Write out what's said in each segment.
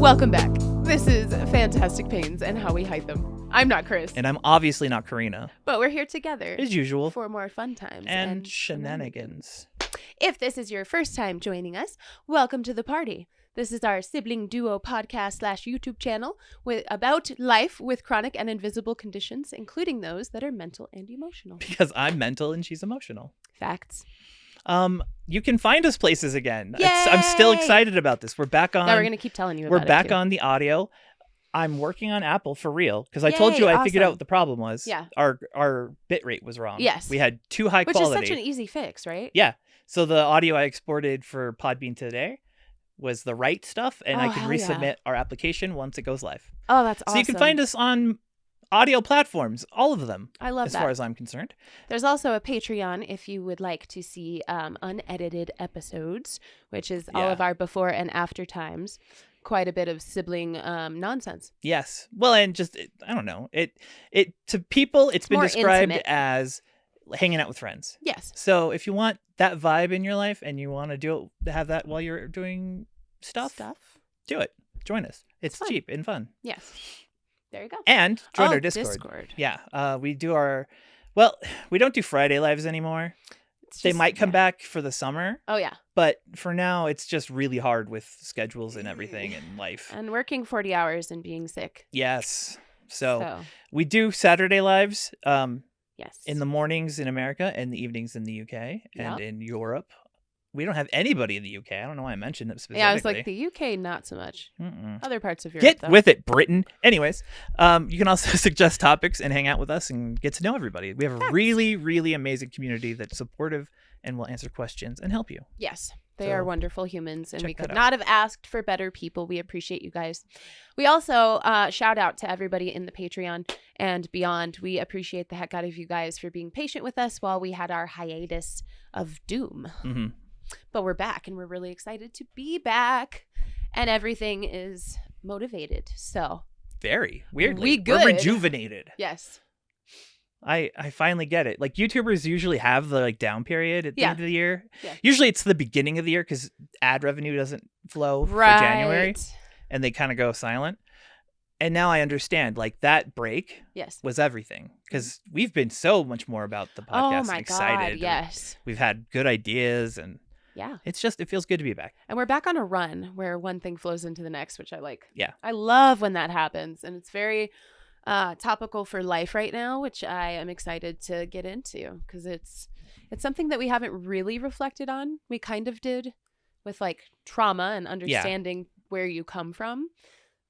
Welcome back. This is Fantastic Pains and How We Hide Them. I'm not Chris. And I'm obviously not Karina. But we're here together. As usual. For more fun times. And shenanigans. If this is your first time joining us, welcome to the party. This is our sibling duo podcast / YouTube channel about life with chronic and invisible conditions, including those that are mental and emotional. Because I'm mental and she's emotional. Facts. You can find us places again. Yay! I'm still excited about this. We're back on. Now we're going to keep telling you about it. We're back too. on the audio. I'm working on Apple for real because I told you I figured out what the problem was. Yeah. Our bit rate was wrong. Yes. We had too high quality. Which is such an easy fix, right? Yeah. So the audio I exported for Podbean today was the right stuff, and I can resubmit our application once it goes live. Oh, that's awesome. So you can find us on audio platforms, all of them. I love that. As far as I'm concerned. There's also a Patreon if you would like to see unedited episodes, which is all of our before and after times. Quite a bit of sibling nonsense. Yes. Well, and just, I don't know. It to people, it's been described as hanging out with friends. Yes. So if you want that vibe in your life and you want to have that while you're doing stuff, do it. Join us. It's cheap and fun. Yes. There you go. And join our Discord. Yeah. We don't do Friday lives anymore. They might come back for the summer. Oh, yeah. But for now, it's just really hard with schedules and everything and life. And working 40 hours and being sick. Yes. So we do Saturday lives yes. in the mornings in America and the evenings in the UK and in Europe. We don't have anybody in the UK. I don't know why I mentioned it specifically. Yeah, I was like, the UK, not so much. Other parts of Europe, Get with it, Britain. Anyways, you can also suggest topics and hang out with us and get to know everybody. We have a really, really amazing community that's supportive and will answer questions and help you. Yes, they are wonderful humans, and we could out. not have asked for better people. We appreciate you guys. We also shout out to everybody in the Patreon and beyond. We appreciate the heck out of you guys for being patient with us while we had our hiatus of doom. Mm-hmm. But we're back, and we're really excited to be back, and everything is motivated. So very weirdly, we're rejuvenated. Yes, I finally get it. Like YouTubers usually have the down period at the end of the year. Yeah. Usually it's the beginning of the year because ad revenue doesn't flow for January, and they kind of go silent. And now I understand, that break was everything because we've been so much more about the podcast. Oh my excited. God, yes. We've had good ideas and it feels good to be back. And we're back on a run where one thing flows into the next, which I like. Yeah. I love when that happens. And it's very topical for life right now, which I am excited to get into because it's something that we haven't really reflected on. We kind of did with trauma and understanding where you come from.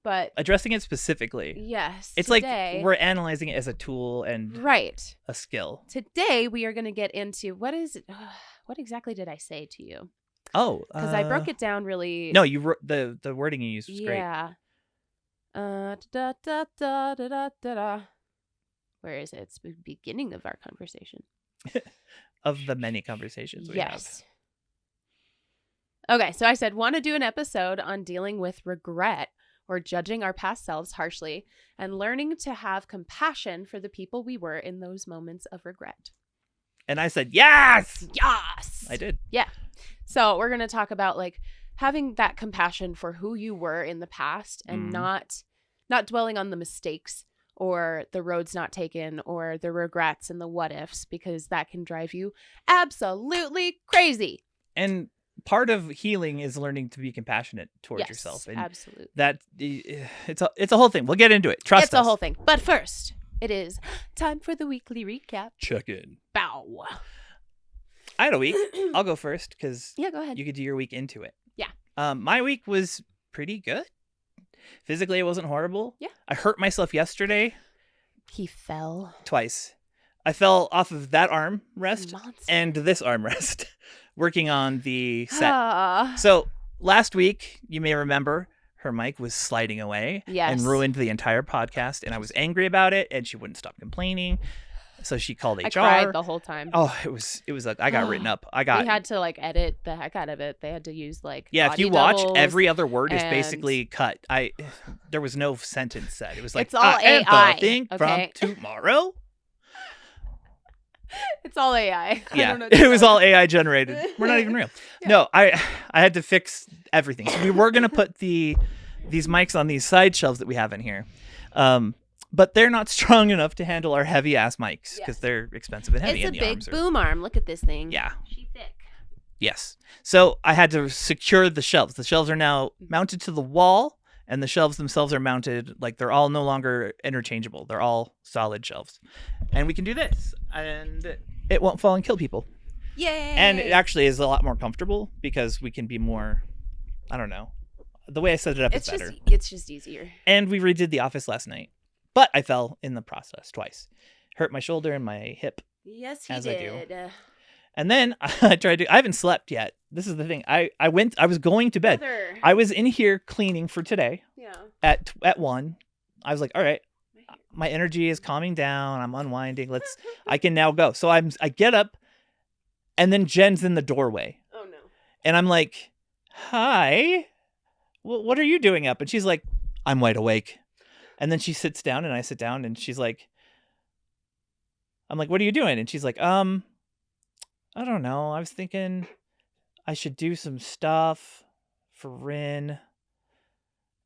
But addressing it specifically. Yes. It's today, we're analyzing it as a tool and a skill. Today we are going to get into what exactly did I say to you? Oh. Because I broke it down really. No, you wrote the wording you used was great. Yeah. Where is it? It's the beginning of our conversation. Of the many conversations we have. Okay, so I said, want to do an episode on dealing with regret or judging our past selves harshly and learning to have compassion for the people we were in those moments of regret. And I said, yes! Yes! I did. Yeah. So we're going to talk about having that compassion for who you were in the past and not dwelling on the mistakes or the roads not taken or the regrets and the what ifs, because that can drive you absolutely crazy. And part of healing is learning to be compassionate towards yourself. And absolutely. That it's a whole thing. We'll get into it. Trust us. It's a whole thing. But first, it is time for the weekly recap. Check in. Bow. I had a week. I'll go first because go ahead. You could do your week into it. Yeah. My week was pretty good. Physically, it wasn't horrible. Yeah. I hurt myself yesterday. He fell. Twice. I fell off of that arm rest and this arm rest working on the set. So last week, you may remember, her mic was sliding away and ruined the entire podcast. And I was angry about it and she wouldn't stop complaining. So she called HR. I cried the whole time. Oh, it was like I got written up. We had to edit the heck out of it. They had to use if you watch, every other word is basically cut. There was no sentence said. It was it's all AI. Thing from tomorrow. It's all AI. Yeah, it was all AI generated. We're not even real. Yeah. No, I had to fix everything. So we were gonna put the these mics on these side shelves that we have in here. But they're not strong enough to handle our heavy ass mics because they're expensive and heavy. It's a big boom arm. Look at this thing. Yeah. She's thick. Yes. So I had to secure the shelves. The shelves are now mounted to the wall, and the shelves themselves are mounted, like they're all no longer interchangeable. They're all solid shelves. And we can do this, and it won't fall and kill people. Yay! And it actually is a lot more comfortable because we can be more, I don't know. The way I set it up is better. It's just easier. And we redid the office last night. But I fell in the process twice. Hurt my shoulder and my hip. Yes, he as did. I do. And then I haven't slept yet. This is the thing. I was going to bed. I was in here cleaning for today. Yeah. At 1. I was like, all right, my energy is calming down. I'm unwinding. I can now go. So I get up, and then Jen's in the doorway. Oh no. And I'm like, hi, what are you doing up? And she's like, I'm wide awake. And then she sits down and I sit down and she's like, I'm like, what are you doing? And she's like, I don't know. I was thinking I should do some stuff for Rin.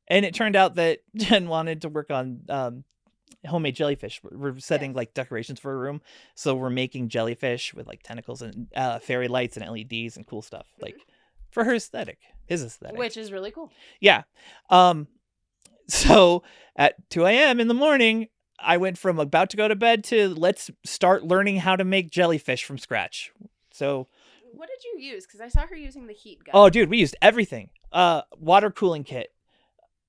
And it turned out that Jen wanted to work on homemade jellyfish. We're setting like decorations for a room. So we're making jellyfish with like tentacles and fairy lights and LEDs and cool stuff. Like for her aesthetic, his aesthetic. Which is really cool. Yeah. So at 2 a.m. in the morning, I went from about to go to bed to let's start learning how to make jellyfish from scratch. So what did you use? Because I saw her using the heat gun. Oh, dude, we used everything. Water cooling kit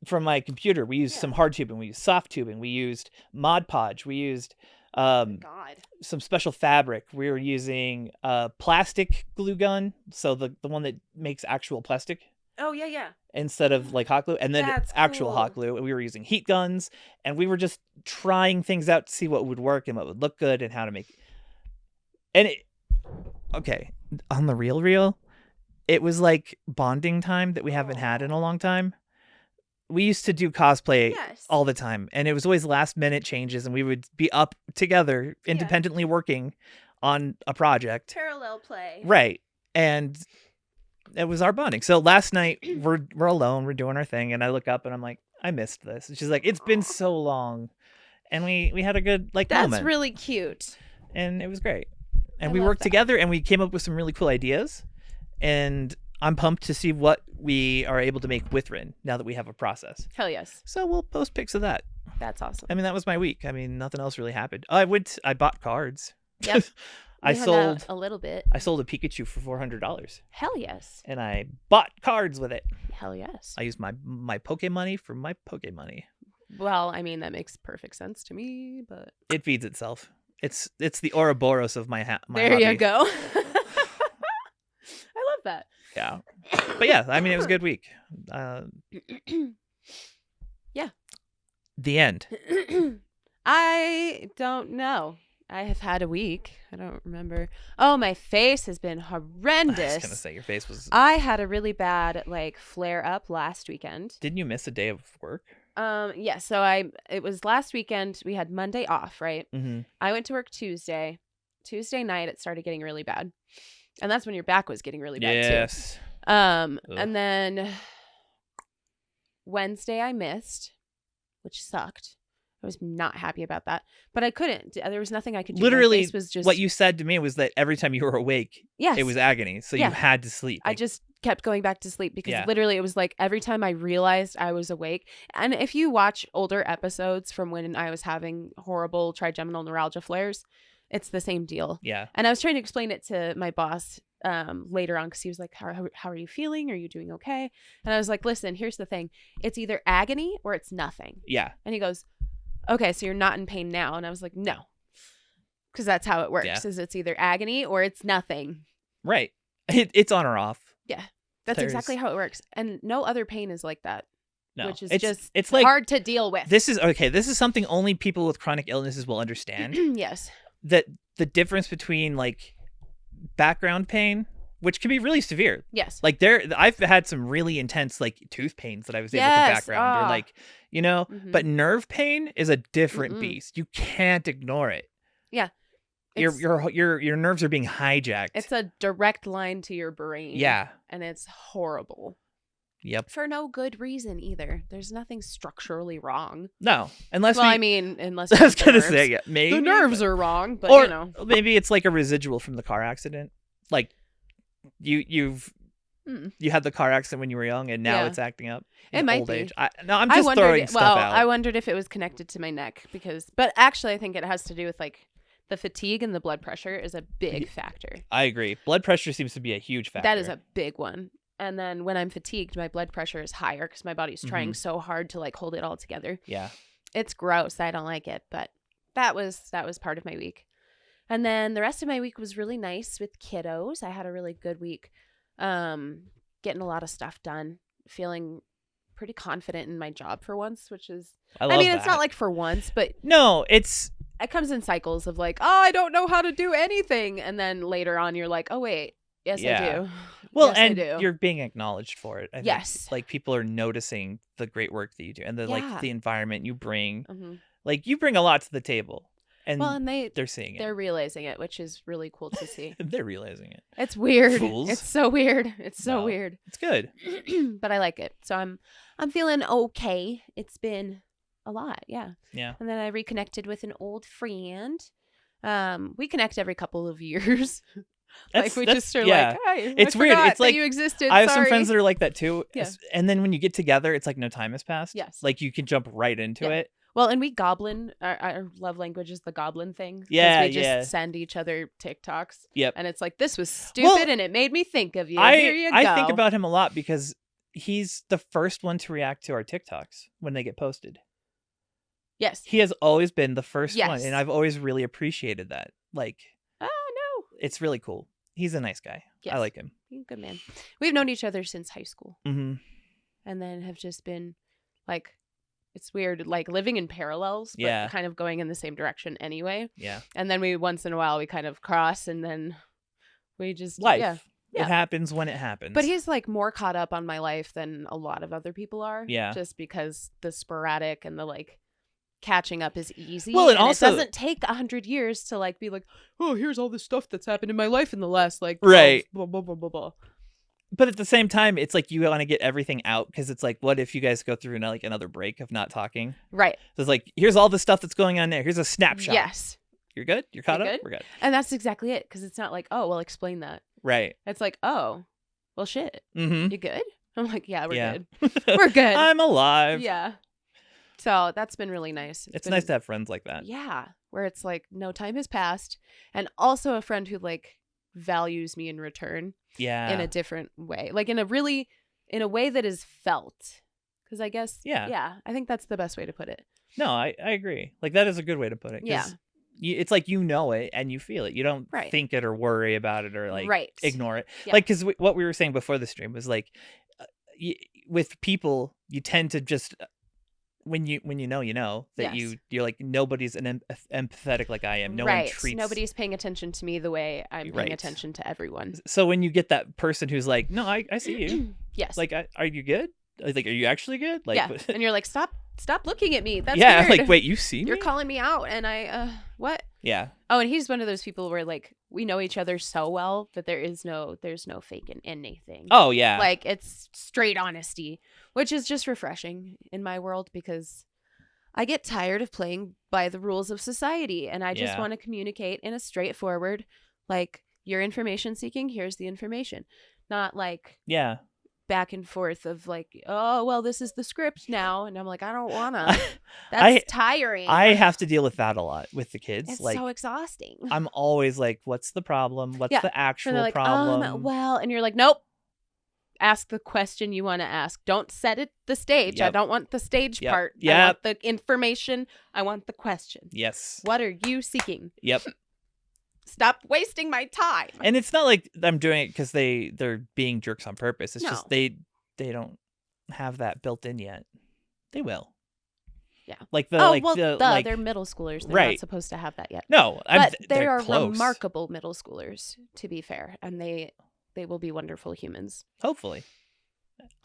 from my computer. We used some hard tubing. We used soft tubing. We used Mod Podge. We used some special fabric. We were using plastic glue gun. So the one that makes actual plastic. Oh, yeah. Instead of like hot glue, and then actual hot glue. And we were using heat guns, and we were just trying things out to see what would work and what would look good and how to make it. And on the real, it was like bonding time that we haven't had in a long time. We used to do cosplay all the time, and it was always last minute changes, and we would be up together independently working on a project. Parallel play. Right. And it was our bonding. So last night we're alone, we're doing our thing, and I look up and I'm like, I missed this. And she's like, it's been so long. And we had a good moment. That's really cute. And it was great. And we worked together and we came up with some really cool ideas. And I'm pumped to see what we are able to make with Rin now that we have a process. Hell yes. So we'll post pics of that. That's awesome. I mean, that was my week. I mean, nothing else really happened. I bought cards. Yep. I sold a little bit. I sold a Pikachu for $400. Hell yes. And I bought cards with it. Hell yes. I used my Poke money for my Poke money. Well, I mean, that makes perfect sense to me, but it feeds itself. It's the Ouroboros of my there hobby. You go. I love that. Yeah. But yeah, I mean, it was a good week. Yeah. The end. I don't know. I have had a week. I don't remember. Oh, my face has been horrendous. I was gonna say your face was. I had a really bad flare up last weekend. Didn't you miss a day of work? Yeah. So it was last weekend. We had Monday off, right? Mm-hmm. I went to work Tuesday. Tuesday night, it started getting really bad, and that's when your back was getting really bad too. Yes. And then Wednesday I missed, which sucked. I was not happy about that, but I couldn't. There was nothing I could do. Literally, my face was just... what you said to me was that every time you were awake, it was agony. So you had to sleep. I just kept going back to sleep because literally it was like every time I realized I was awake. And if you watch older episodes from when I was having horrible trigeminal neuralgia flares, it's the same deal. Yeah. And I was trying to explain it to my boss later on because he was like, how are you feeling? Are you doing okay? And I was like, listen, here's the thing. It's either agony or it's nothing. Yeah. And he goes, okay, so you're not in pain now. And I was like, no, because that's how it works. Is it's either agony or it's nothing. Right. It's on or off. Yeah, that's exactly how it works. And no other pain is like that. No, which is it's like hard to deal with. This is something only people with chronic illnesses will understand. Yes. That the difference between background pain, which can be really severe. Yes. I've had some really intense tooth pains that I was able to background or but nerve pain is a different beast. You can't ignore it. Yeah. Your nerves are being hijacked. It's a direct line to your brain. Yeah. And it's horrible. Yep. For no good reason either. There's nothing structurally wrong. No, unless I mean, unless I was gonna say, yeah, maybe the nerves are wrong, but or maybe it's like a residual from the car accident. Like you had the car accident when you were young, and now it's acting up. It might old be. age. I'm just throwing stuff out. I wondered if it was connected to my neck but actually, I think it has to do with like the fatigue and the blood pressure is a big factor. I agree. Blood pressure seems to be a huge factor. That is a big one. And then when I'm fatigued, my blood pressure is higher because my body's trying so hard to like hold it all together. Yeah. It's gross. I don't like it, but that was part of my week. And then the rest of my week was really nice with kiddos. I had a really good week. Getting a lot of stuff done, feeling pretty confident in my job for once, which is I mean, it's not like for once, but no, it comes in cycles of like, oh, I don't know how to do anything, and then later on you're like, oh wait, yes I do. Well, yes, and I do. You're being acknowledged for it. I yes, think. Like people are noticing the great work that you do and like the environment you bring. Like you bring a lot to the table. And they're seeing it. They're realizing it, which is really cool to see. They're realizing it. It's weird. Fools. It's so weird. It's so weird. It's good. But I like it. So I'm feeling okay. It's been a lot. Yeah. Yeah. And then I reconnected with an old friend. We connect every couple of years. Like we just are like, hey, it's weird. It's like you existed. I have some friends that are like that too. Yeah. And then when you get together, it's like no time has passed. Yes. Like you can jump right into it. Well, and we goblin. Our love language is the goblin thing. Yeah, we just send each other TikToks. Yep. And it's like, this was stupid, and it made me think of you. Here you go. I think about him a lot because he's the first one to react to our TikToks when they get posted. Yes. He has always been the first one, and I've always really appreciated that. Like, oh no, it's really cool. He's a nice guy. Yes. I like him. He's a good man. We've known each other since high school, and then have just been like. It's weird, like living in parallels, but kind of going in the same direction anyway. Yeah. And then once in a while, we kind of cross, and then we just... Life. Yeah. It happens when it happens. But he's like more caught up on my life than a lot of other people are. Yeah. Just because the sporadic and the like catching up is easy. Well, and also... it doesn't take 100 years to like be like, oh, here's all this stuff that's happened in my life in the last like... Right. Blah, blah, blah, blah, blah. But at the same time, it's like you want to get everything out because it's like, what if you guys go through like another break of not talking? Right. So it's like, here's all the stuff that's going on there. Here's a snapshot. Yes. You're good? You're caught up? Good? We're good. And that's exactly it. Because it's not like, oh, well, explain that. Right. It's like, oh, well, shit. Mm-hmm. You good? I'm like, yeah, we're good. We're good. I'm alive. Yeah. So that's been really nice. It's nice to have friends like that. Yeah. Where it's like, no time has passed. And also a friend who like values me in return. Yeah. In a different way. Like in a way that is felt. Because I guess, I think that's the best way to put it. No, I agree. Like that is a good way to put it. Yeah. It's like you know it and you feel it. You don't think it or worry about it or like ignore it. Yeah. Like, because what we were saying before the stream was like, with people, you tend to just... When you know that you're like nobody's empathetic like I am. No one treats. Nobody's paying attention to me the way I'm paying attention to everyone. So when you get that person who's like, no, I see you. Yes. Like, are you good? Like, are you actually good? Like, yeah. And you're like, stop looking at me. That's weird. Like, wait, you see me? You're calling me out, and I what? Yeah. Oh, and he's one of those people where like we know each other so well that there's no faking anything. Oh yeah. Like it's straight honesty, which is just refreshing in my world because I get tired of playing by the rules of society, and I just want to communicate in a straightforward, like, you're information seeking, here's the information, not like back and forth of like, oh, well, this is the script now. And I'm like, I don't want to. That's tiring. I have to deal with that a lot with the kids. It's like, so exhausting. I'm always like, what's the problem? What's the actual like, problem? Well, and you're like, nope. Ask the question you want to ask. Don't set it the stage. I don't want the stage part. I want the information. I want the question. Yes. What are you seeking? Yep. Stop wasting my time. And it's not like I'm doing it because they're being jerks on purpose. It's just they don't have that built in yet. They will. Yeah. Like they're middle schoolers. They're not supposed to have that yet. No, but they are close. Remarkable middle schoolers, to be fair, and they will be wonderful humans. Hopefully.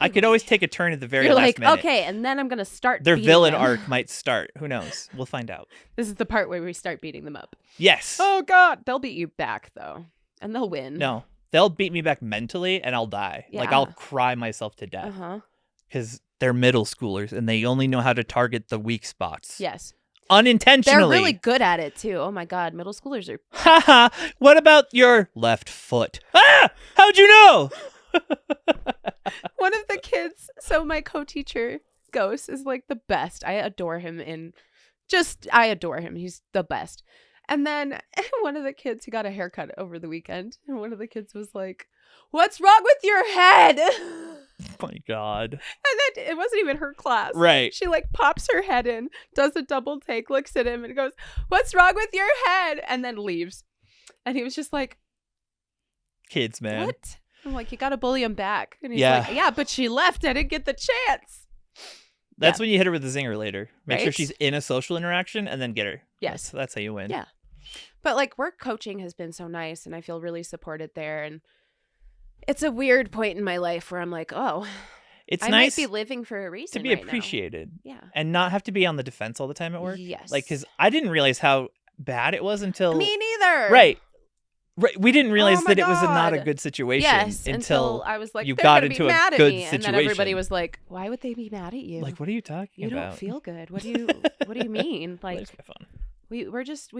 I could always take a turn at the very last minute. Okay, and then I'm going to start their villain arc might start. Who knows? We'll find out. This is the part where we start beating them up. Yes. Oh, God. They'll beat you back, though. And they'll win. No. They'll beat me back mentally, and I'll die. Yeah. Like, I'll cry myself to death. Uh-huh. because they're middle schoolers and they only know how to target the weak spots. Yes. Unintentionally. They're really good at it too. Oh my God. Middle schoolers are. Haha. What about your left foot? Ah! How'd you know? One of the kids. So my co-teacher, Ghost, is like the best. I adore him I adore him. He's the best. And then one of the kids, he got a haircut over the weekend. And one of the kids was like, "What's wrong with your head?" Oh my God. And then it wasn't even her class. Right. She like pops her head in, does a double take, looks at him and goes, "What's wrong with your head?" And then leaves. And he was just like, kids, man. "What?" I'm like, "You got to bully him back." And he's Yeah. like, "Yeah, but she left. I didn't get the chance." That's when you hit her with the zinger later. Make sure Right? she's in a social interaction and then get her. Yes. That's how you win. Yeah. But like work coaching has been so nice and I feel really supported there. And it's a weird point in my life where I'm like, oh, It's I nice might be living for a reason. to be right now. appreciated. Yeah. And not have to be on the defense all the time at work. Yes. Like, because I didn't realize how bad it was until. Me neither. Right. We didn't realize Oh my that it was not a God. good situation Yes, until I was like, you they're got gonna into be a mad at good me. And then everybody situation. was like, why would they be mad at you? like, what are you talking you about? don't feel good. What do you mean? Like, Life's fun. we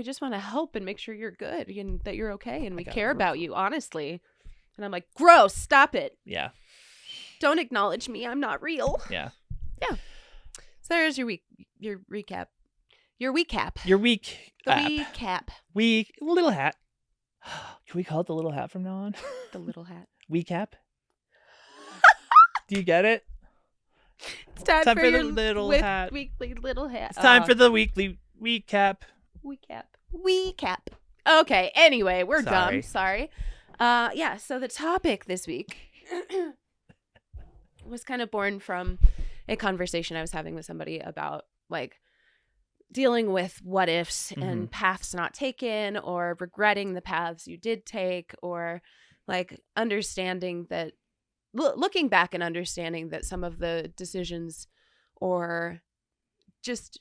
just want to help and make sure you're good and that you're okay and we got care it. about you, honestly. And I'm like, gross, stop it. Yeah. Don't acknowledge me. I'm not real. Yeah. Yeah. So there's your recap. Your recap. Your week. The app. recap. Little hat. Can we call it the little hat from now on? The little hat. Weekap. Do you get it? It's time Time for for your the little hat. weekly little hat. It's time for the weekly recap. Recap. Okay. Anyway, we're Sorry. dumb. Sorry. Yeah. So the topic this week was kind of born from a conversation I was having with somebody about like dealing with what ifs and paths not taken or regretting the paths you did take or like understanding that looking back and understanding that some of the decisions or just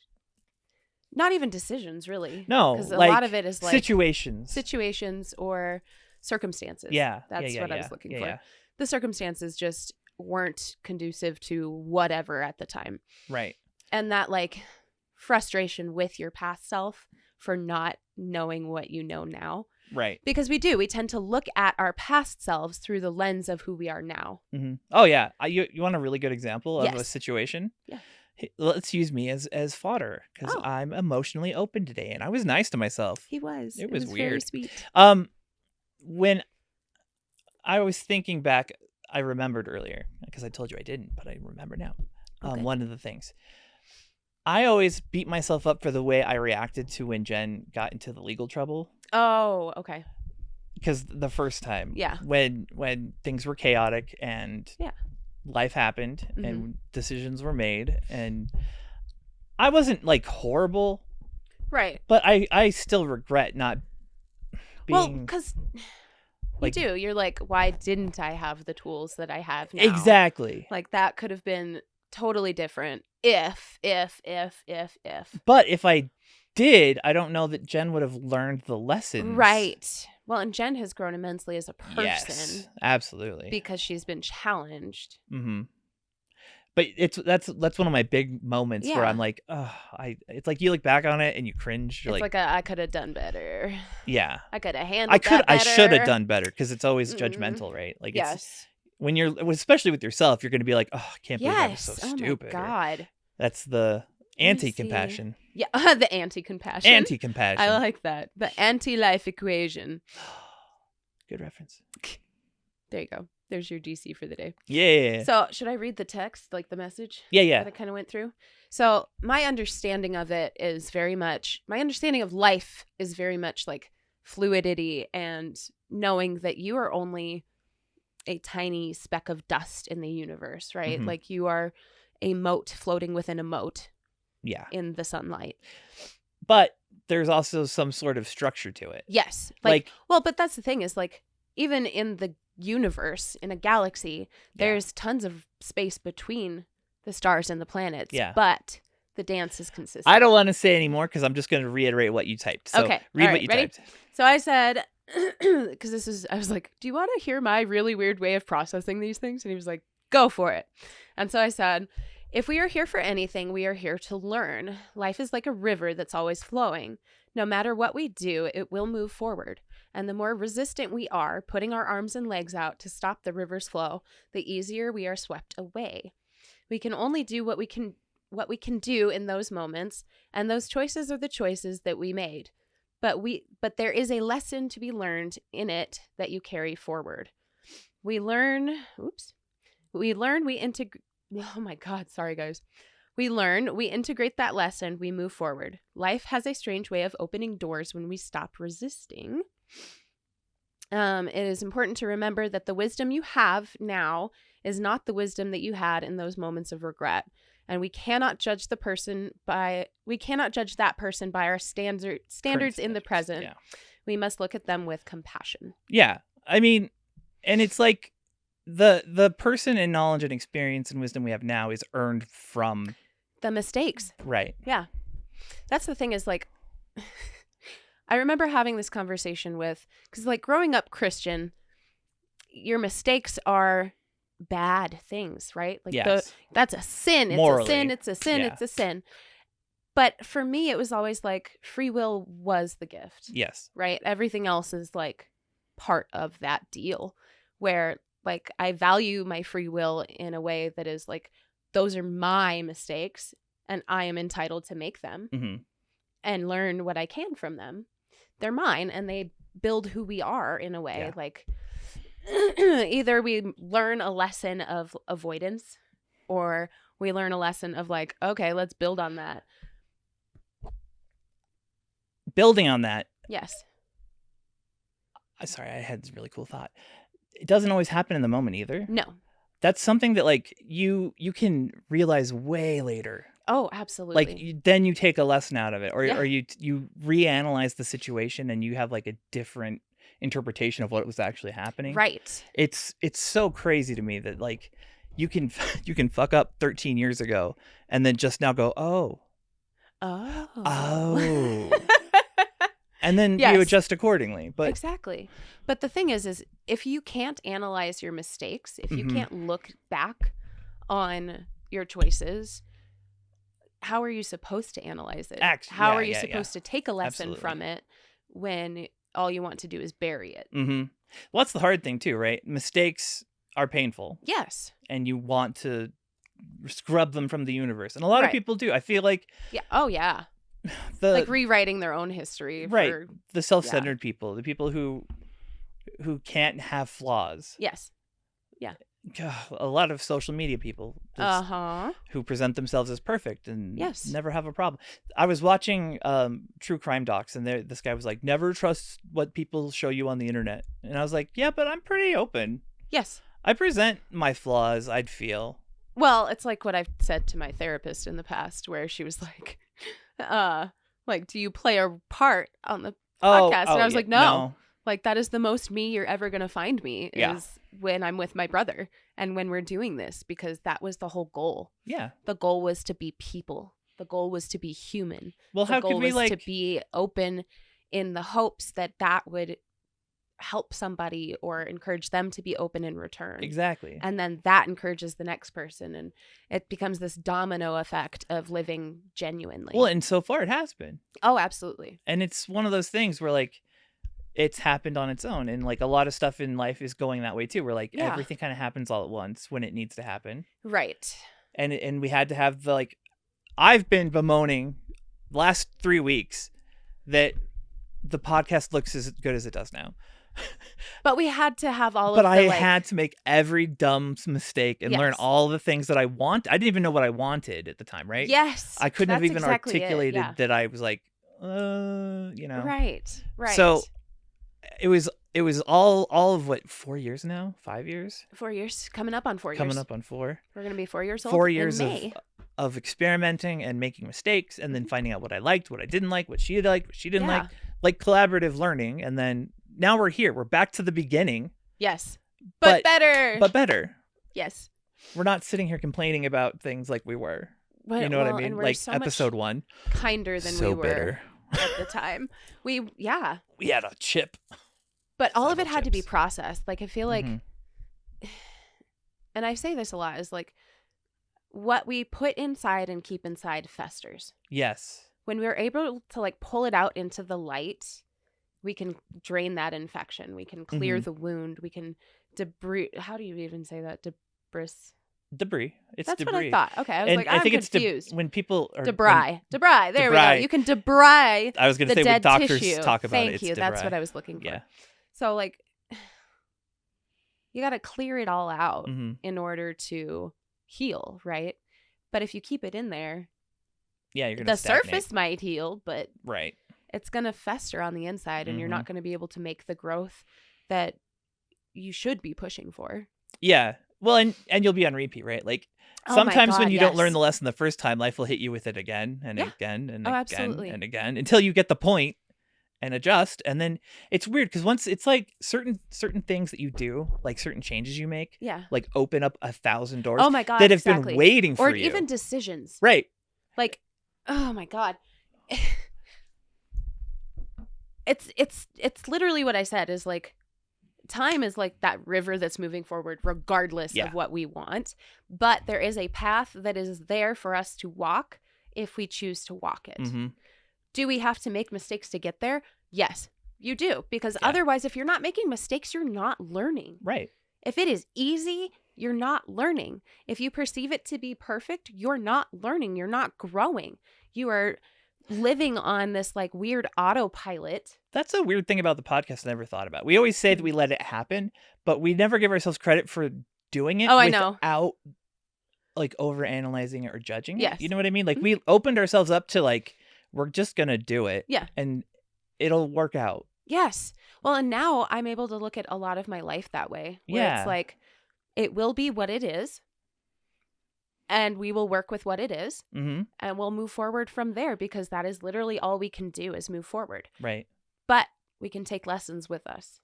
not even decisions really. No, because a like lot of it is like situations or circumstances. Yeah. That's yeah, what yeah, I was looking yeah, for. yeah. The circumstances just weren't conducive to whatever at the time. Right. And that like frustration with your past self for not knowing what you know now. Right. Because we tend to look at our past selves through the lens of who we are now. Mm-hmm. Oh yeah. You want a really good example of a Yes. situation? Yeah. Let's use me as fodder because Oh. I'm emotionally open today and I was nice to myself. He was. It was very weird. sweet. When I was thinking back, I remembered earlier because I told you I didn't, but I remember now. Okay. One of the things I always beat myself up for the way I reacted to when Jen got into the legal trouble. Oh, okay. Because the first time, Yeah. when things were chaotic and Yeah. life happened and decisions were made, and I wasn't like horrible, Right. but I still regret not being. Well, because like, you do. You're like, why didn't I have the tools that I have now? exactly. Like that could have been totally different if. But if I did, I don't know that Jen would have learned the lessons. Right. Well, and Jen has grown immensely as a person. Yes, absolutely. Because she's been challenged. Mm-hmm. But that's one of my big moments where Yeah. I'm like, oh, it's like you look back on it and you cringe. You're It's like I could have done better. yeah, I could have handled that I better. should have done better because it's always Mhm. judgmental, right? Like Yes. it's when you're, especially with yourself, you're going to be like, oh, I can't believe I was so Yes. stupid. Oh or, my God. that's the me anti-compassion. Yeah. The anti-compassion. Anti-compassion. I like that. The anti-life equation. Good reference. There you go. There's your DC for the day. Yeah. So should I read the text, like the message Yeah. that I kind of went through? So my understanding of it is my understanding of life is very much like fluidity and knowing that you are only a tiny speck of dust in the universe, right? Mhm. Like you are a mote floating within a mote Yeah. in the sunlight. But there's also some sort of structure to it. Yes. Like Well, but that's the thing is like even in the universe, in a galaxy, there's tons of space between the stars and the planets. Yeah. But the dance is consistent. I don't want to say anymore because I'm just going to reiterate what you typed. So Okay. read All what right, you ready? typed. So I said, because I was like, do you want to hear my really weird way of processing these things? And he was like, Go for it. And so I said, if we are here for anything, we are here to learn. Life is like a river that's always flowing. No matter what we do, it will move forward. And the more resistant we are, putting our arms and legs out to stop the river's flow, the easier we are swept away. We can only do what we can do in those moments, and those choices are the choices that we made. But there is a lesson to be learned in it that you carry forward. We integrate that lesson, we move forward. Life has a strange way of opening doors when we stop resisting. It is important to remember that the wisdom you have now is not the wisdom that you had in those moments of regret. And we cannot judge that person by our standards in the present. Yeah. We must look at them with compassion. Yeah. I mean, and it's like the person and knowledge and experience and wisdom we have now is earned from the mistakes. Right. Yeah. That's the thing is like, I remember having this conversation because like growing up Christian, your mistakes are bad things, right? Like yes. That's a sin. It's morally. A sin. It's a sin. Yeah. It's a sin. But for me, it was always like free will was the gift. Yes. Right? Everything else is like part of that deal where like I value my free will in a way that is like, those are my mistakes and I am entitled to make them and learn what I can from them. They're mine and they build who we are in a way. Yeah. Like either we learn a lesson of avoidance or we learn a lesson of like, okay, let's build on that. Building on that. Yes. Sorry, I had this really cool thought. It doesn't always happen in the moment either. No. That's something that like you can realize way later. Oh, absolutely. Like then you take a lesson out of it or you reanalyze the situation and you have like a different interpretation of what was actually happening. Right. It's so crazy to me that like you can fuck up 13 years ago and then just now go, oh. And then you adjust accordingly. But exactly. But the thing is if you can't analyze your mistakes, if you can't look back on your choices, how are you supposed to analyze it? How are you supposed to take a lesson from it when all you want to do is bury it? Mm-hmm. Well, that's the hard thing too, right? Mistakes are painful. Yes. And you want to scrub them from the universe. And a lot of people do. I feel like... Yeah. Oh, yeah. Like rewriting their own history. Right. The self-centered people. The people who can't have flaws. Yes. Yeah. A lot of social media people who present themselves as perfect and never have a problem. I was watching true crime docs and this guy was like, never trust what people show you on the internet. And I was like, yeah, but I'm pretty open. Yes. I present my flaws, I'd feel. Well, it's like what I've said to my therapist in the past where she was like, do you play a part on the podcast? And I was like, no. Like, that is the most me you're ever going to find me is when I'm with my brother and when we're doing this, because that was the whole goal. Yeah. The goal was to be people. The goal was to be human. Well, how could we to be open in the hopes that would help somebody or encourage them to be open in return. Exactly. And then that encourages the next person. And it becomes this domino effect of living genuinely. Well, and so far it has been. Oh, absolutely. And it's one of those things where like, it's happened on its own. And like a lot of stuff in life is going that way too. Where like everything kind of happens all at once when it needs to happen. Right. And we had to have the like, I've been bemoaning the last 3 weeks that the podcast looks as good as it does now. But we had to have all but I had to make every dumb mistake and learn all the things that I want. I didn't even know what I wanted at the time, right? Yes. I couldn't have even articulated that I was like, Right. So it was all of what, 4 years now? 5 years? 4 years. Coming up on 4 years. Coming up on 4. We're going to be 4 years old 4 years in May. of experimenting and making mistakes and then finding out what I liked, what I didn't like, what she liked, what she didn't like collaborative learning. And then now we're here. We're back to the beginning. Yes. But better. But better. Yes. We're not sitting here complaining about things like we were. You know what I mean? Like so episode 1. Kinder than we were bitter. At the time. We had a chip. But all of it had to be processed. Like I feel like and I say this a lot, is like what we put inside and keep inside festers. Yes. When we're able to like pull it out into the light, we can drain that infection. We can clear the wound. We can debris. How do you even say that? Debris. It's That's debris. what I thought. Okay, I was and like, I think confused. It's when people are debris. There we go. debris. You can debris. I was going to say when doctors tissue. talk about Thank it. It's you. debris. That's what I was looking for. Yeah. So like, you got to clear it all out Mm-hmm. in order to heal, right? But if you keep it in there, yeah, you're going to the surface might heal, but right. it's going to fester on the inside, and you're not going to be able to make the growth that you should be pushing for. Yeah. Well, and you'll be on repeat, right? Like Oh my sometimes God, when you yes. don't learn the lesson the first time, life will hit you with it again and Yeah. again and Oh, again absolutely. and again until you get the point and adjust. And then it's weird because once it's like certain things that you do, like certain changes you make, Yeah. like open up 1,000 doors Oh my God, that have exactly. been waiting for or you. even decisions. Right. Like, oh my God. It's literally what I said is like, time is like that river that's moving forward regardless of what we want. But there is a path that is there for us to walk if we choose to walk it. Mm-hmm. Do we have to make mistakes to get there? Yes, you do. Because otherwise, if you're not making mistakes, you're not learning. Right. If it is easy, you're not learning. If you perceive it to be perfect, you're not learning. You're not growing. You are living on this like weird autopilot. That's a weird thing about the podcast I never thought about. We always say that we let it happen, but we never give ourselves credit for doing it I know. without like overanalyzing it or judging it. Yes. You know what I mean? Like we opened ourselves up to like, we're just going to do it. Yeah. And it'll work out. Yes. Well, and now I'm able to look at a lot of my life that way. Where Yeah. It's like, it will be what it is. And we will work with what it is. Mm-hmm. And we'll move forward from there because that is literally all we can do is move forward. Right. But we can take lessons with us.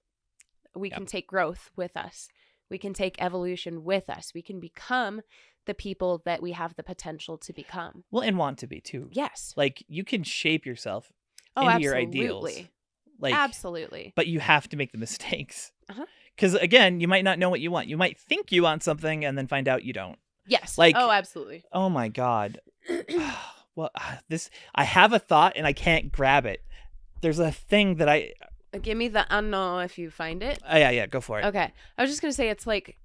We can take growth with us. We can take evolution with us. We can become the people that we have the potential to become. Well, and want to be too. Yes. Like you can shape yourself Oh, into your absolutely. ideals. Like, absolutely. But you have to make the mistakes. Uh-huh. Because again, you might not know what you want. You might think you want something and then find out you don't. Yes. Like, oh, absolutely. Oh my God. Well, I have a thought and I can't grab it. There's a thing that Give me the unknown if you find it. Yeah, go for it. Okay. I was just going to say it's like,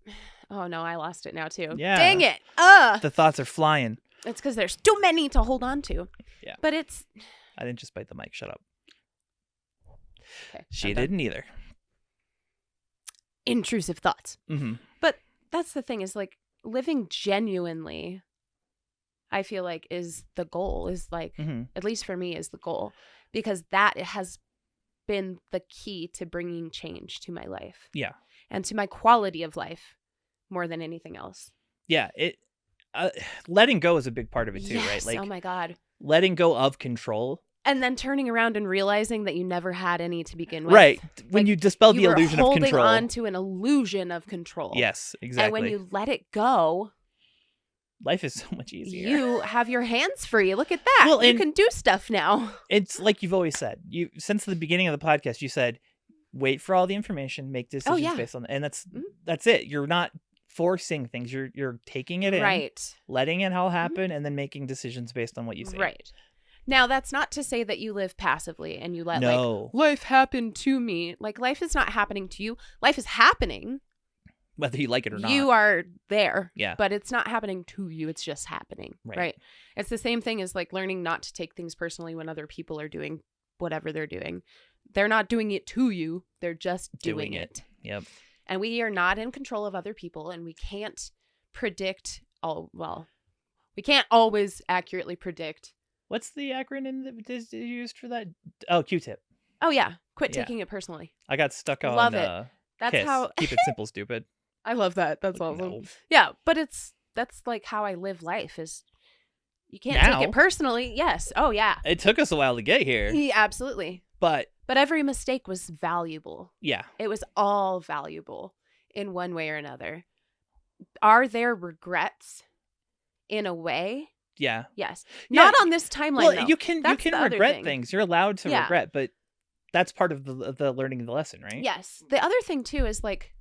oh no, I lost it now too. Yeah. Dang it. The thoughts are flying. It's because there's too many to hold on to. Yeah. But it's. I didn't just bite the mic. Shut up. Okay, she didn't either. Intrusive thoughts. Mm-hmm. But that's the thing is like living genuinely, I feel like is the goal, is like, at least for me, is the goal. Because that has been the key to bringing change to my life. Yeah. And to my quality of life more than anything else. Yeah. Letting go is a big part of it too, yes, right? Like, oh my God. Letting go of control. And then turning around and realizing that you never had any to begin with. Right. When like, you dispel the illusion of control. You were holding on to an illusion of control. Yes, exactly. And when you let it go, life is so much easier. You have your hands free. Look at that. Well, you can do stuff now. It's like you've always said. Since the beginning of the podcast, you said, wait for all the information, make decisions based on that. And that's it. You're not forcing things. You're taking it in, right, letting it all happen, and then making decisions based on what you say. Right. Now, that's not to say that you live passively and you let like life happen to me. Like life is not happening to you. Life is happening. Whether you like it or not. You are there. Yeah. But it's not happening to you. It's just happening. Right. It's the same thing as like learning not to take things personally when other people are doing whatever they're doing. They're not doing it to you. They're just doing it. Yep. And we are not in control of other people, and we can't predict we can't always accurately predict. What's the acronym that is used for that? Oh, Q-tip. Oh yeah. Quit taking it personally. I got stuck on Love it. That's KISS. how Keep it simple, stupid. I love that. That's awesome. No. Yeah, but that's like how I live life is you can't take it personally. Yes. Oh yeah. It took us a while to get here. Yeah, absolutely. But every mistake was valuable. Yeah. It was all valuable in one way or another. Are there regrets in a way? Yeah. Yes. Yeah. Not on this timeline. Well, though. you can regret things. You're allowed to regret, but that's part of the learning of the lesson, right? Yes. The other thing too is like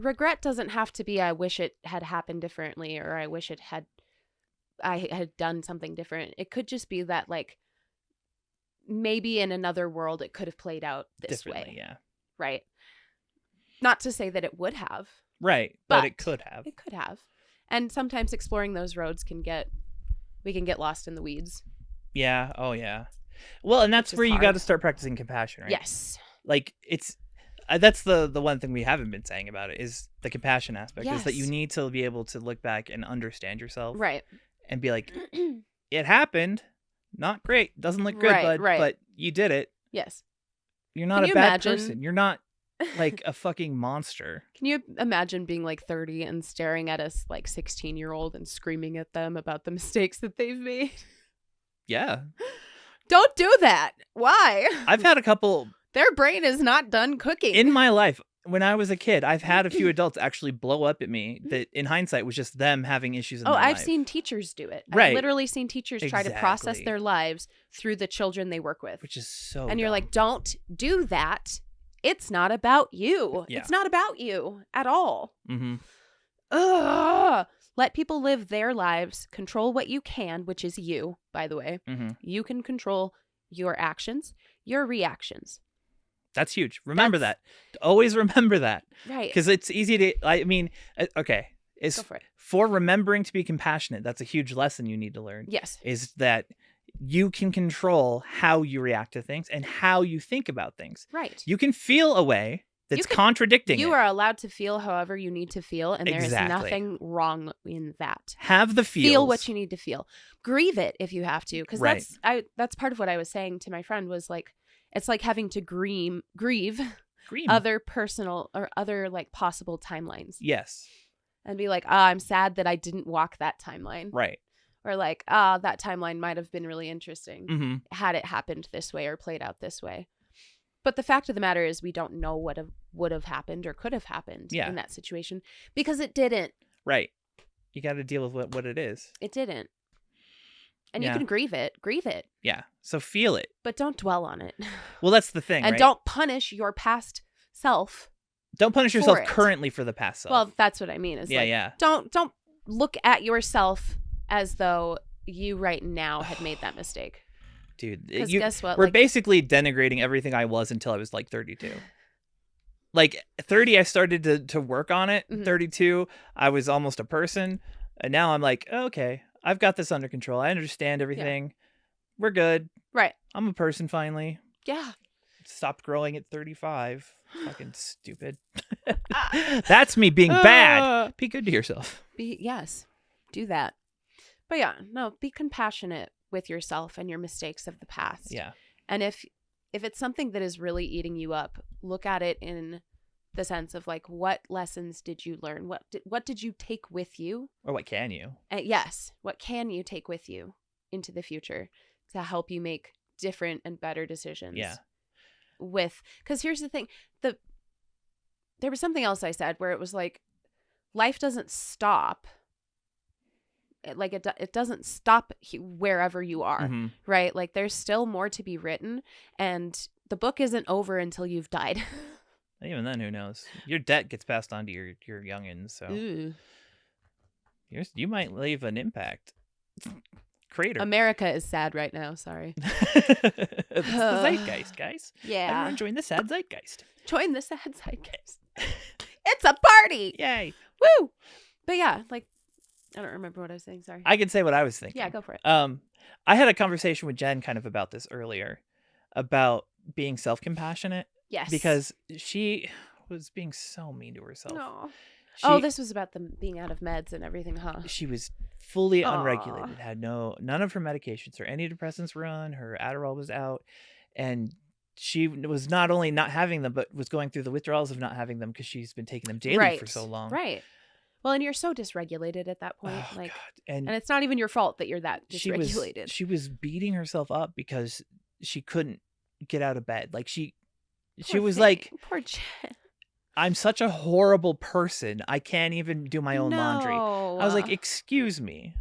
regret doesn't have to be I wish it had happened differently or I wish I had done something different. It could just be that like maybe in another world it could have played out this way. Yeah. Right. Not to say that it would have. Right. But it could have. It could have. And sometimes exploring those roads we can get lost in the weeds. Yeah. Oh yeah. Well, and that's where you got to start practicing compassion, right? Yes. Like that's the one thing we haven't been saying about it is the compassion aspect is that you need to be able to look back and understand yourself. Right. And be like, it happened. Not great. Doesn't look good, bud. Right. But you did it. Yes. You're not a bad person. You're not like a fucking monster. Can you imagine being like 30 and staring at a like 16-year-old and screaming at them about the mistakes that they've made? Yeah. Don't do that. Why? I've had a couple. Their brain is not done cooking. In my life, when I was a kid, I've had a few adults actually blow up at me that in hindsight was just them having issues in their life. I've seen teachers do it. Right. I've literally seen teachers try to process their lives through the children they work with. Which is so And you're dumb. like, don't do that. It's not about you. Yeah. It's not about you at all. Mm-hmm. Ugh. Let people live their lives. Control what you can, which is you, by the way. Mm-hmm. You can control your actions, your reactions. That's huge. Remember that. Always remember that. Right. Because it's easy to, I mean, okay. Go for it. For remembering to be compassionate, that's a huge lesson you need to learn. Yes. Is that you can control how you react to things and how you think about things. Right. You can feel a way that's contradicting You are allowed to feel however you need to feel, and there is nothing wrong in that. Have the feels. Feel what you need to feel. Grieve it if you have to, because that's part of what I was saying to my friend was like, it's like having to grieve other personal or other like possible timelines. Yes. And be like, I'm sad that I didn't walk that timeline. Right. Or like, that timeline might have been really interesting had it happened this way or played out this way. But the fact of the matter is we don't know what would have happened or could have happened in that situation because it didn't. Right. You got to deal with what it is. It didn't. And you can grieve it. Grieve it. Yeah. So feel it. But don't dwell on it. Well, that's the thing, and don't punish your past self. Don't punish yourself currently for the past self. Well, that's what I mean. Is Don't look at yourself as though you right now had made that mistake. Dude, guess what? We're basically denigrating everything I was until I was like 32. Like 30, I started to work on it. 32, I was almost a person. And now I'm like, okay, I've got this under control. I understand everything. Yeah. We're good. Right. I'm a person finally. Yeah. Stopped growing at 35. Fucking stupid. That's me being bad. Be good to yourself. Yes. Do that. But yeah, no, be compassionate with yourself and your mistakes of the past. Yeah. And if it's something that is really eating you up, look at it in the sense of like, what lessons did you learn? What did you take with you? Or what can you? Yes. What can you take with you into the future to help you make different and better decisions? Yeah. Because here's the thing, there was something else I said where it was like, life doesn't stop. It doesn't stop wherever you are, right? Like there's still more to be written, and the book isn't over until you've died. Even then, who knows? Your debt gets passed on to your youngins, so you might leave an impact. Crater. America is sad right now. Sorry. It's the zeitgeist, guys. Yeah. Everyone join the sad zeitgeist. Join the sad zeitgeist. It's a party. Yay. Woo. But yeah, like, I don't remember what I was saying. Sorry. I can say what I was thinking. Yeah, go for it. I had a conversation with Jen kind of about this earlier, about being self-compassionate. Yes. Because she was being so mean to herself. No. This was about them being out of meds and everything, huh? She was fully unregulated, had none of her medications. Her antidepressants were on, her Adderall was out, and she was not only not having them, but was going through the withdrawals of not having them because she's been taking them daily for so long. Right. Well, and you're so dysregulated at that point. Oh, like, God. And it's not even your fault that you're that dysregulated. She was beating herself up because she couldn't get out of bed. Like she was like, poor Jen. I'm such a horrible person. I can't even do my own laundry. I was like, excuse me.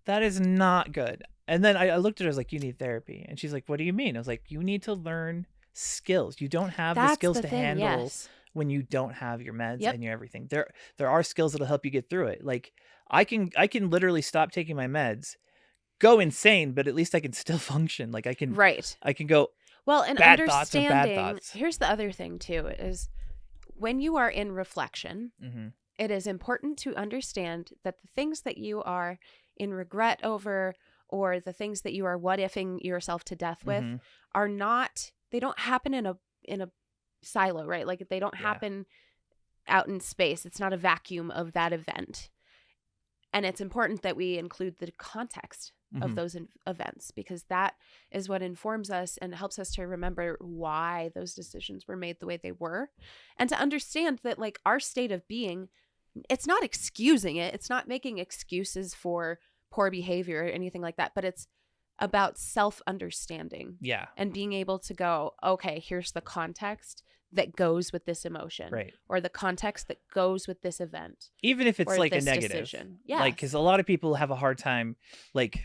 That is not good. And then I looked at her, I was like, you need therapy. And she's like, what do you mean? I was like, you need to learn skills. You don't have the skills to handle when you don't have your meds Yep. and your everything. There are skills that'll help you get through it. Like I can literally stop taking my meds, go insane, but at least I can still function. Like I can go well, and bad thoughts are bad understanding. thoughts. Here's the other thing too is when you are in reflection, it is important to understand that the things that you are in regret over, or the things that you are what-ifing yourself to death with, are not. They don't happen in a silo, right? Like they don't happen out in space. It's not a vacuum of that event. And it's important that we include the context of those events, because that is what informs us and helps us to remember why those decisions were made the way they were, and to understand that like our state of being, it's not excusing it. It's not making excuses for poor behavior or anything like that, but it's about self-understanding. Yeah. And being able to go, okay, here's the context that goes with this emotion, right? Or the context that goes with this event, even if it's like a negative decision. Yeah, like because a lot of people have a hard time like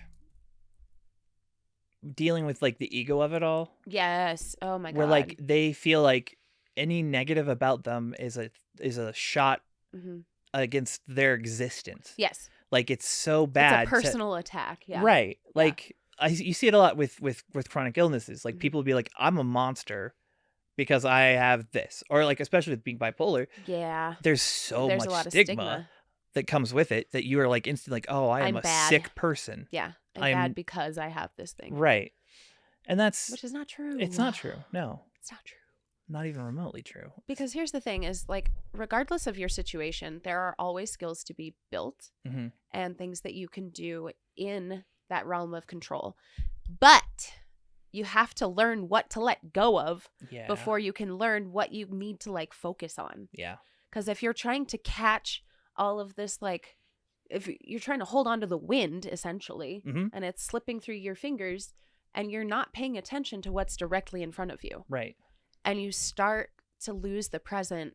dealing with like the ego of it all. Yes. Oh my god. Where like they feel like any negative about them is a shot against their existence. Yes. Like it's so bad. It's a personal attack. Yeah. Right. Like you see it a lot with chronic illnesses. Like people will be like, I'm a monster because I have this, or like especially with being bipolar. Yeah. There's a much lot stigma of stigma that comes with it that you are like instantly like, oh, I'm a bad. sick person. Yeah. I'm bad because I have this thing. Right. And which is not true. It's not true. No. It's not true. Not even remotely true. Because here's the thing is like, regardless of your situation, there are always skills to be built and things that you can do in that realm of control. But you have to learn what to let go of before you can learn what you need to like focus on. Yeah. Because if you're trying to catch all of this, like if you're trying to hold on to the wind essentially, and it's slipping through your fingers and you're not paying attention to what's directly in front of you. Right. And you start to lose the present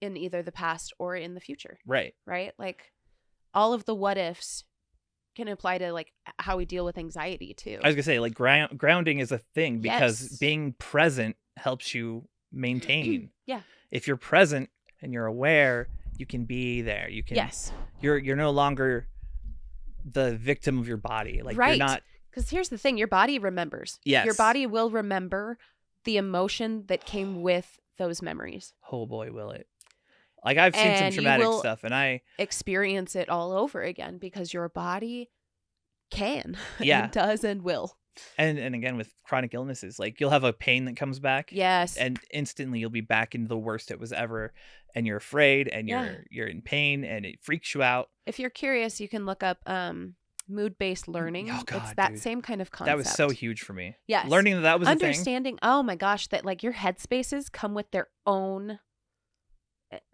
in either the past or in the future. Right. Right? Like all of the what ifs can apply to like how we deal with anxiety too. I was gonna say like grounding is a thing because being present helps you maintain. Yeah. If you're present and you're aware, you can be there. You can. Yes. You're no longer the victim of your body. Like right. You're not. Because here's the thing: your body remembers. Yes. Your body will remember the emotion that came with those memories. Oh boy, will it! Like I've seen some traumatic stuff, and I experience it all over again because your body can, and does, and will. And again with chronic illnesses, like you'll have a pain that comes back. Yes. And instantly you'll be back into the worst it was ever, and you're afraid, and you're in pain, and it freaks you out. If you're curious, you can look up mood-based learning. Oh God, it's that dude. same kind of concept. That was so huge for me. Yes. Learning that was understanding. Oh my gosh, that like your headspaces come with their own.